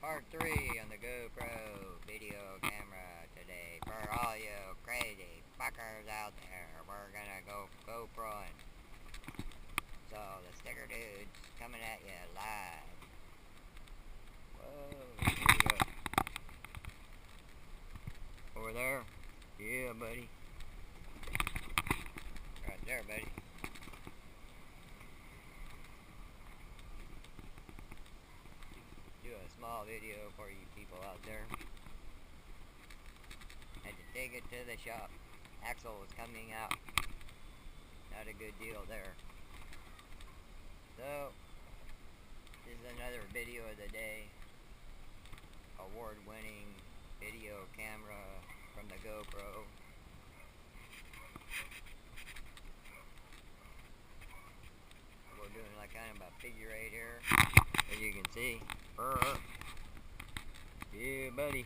Part 3 on the GoPro video camera today. For all you crazy fuckers out there, we're gonna go GoProing. So the sticker dude's coming at you live. Whoa, here we go. Over there? Yeah, buddy. Right there, buddy. Do a small video for you people out there. Had to take it to the shop. Axle was coming out. Not a good deal there. So, this is another video of the day. Award-winning video camera from the GoPro. We're doing like kind of a figure eight here, as you can see. Yeah, buddy.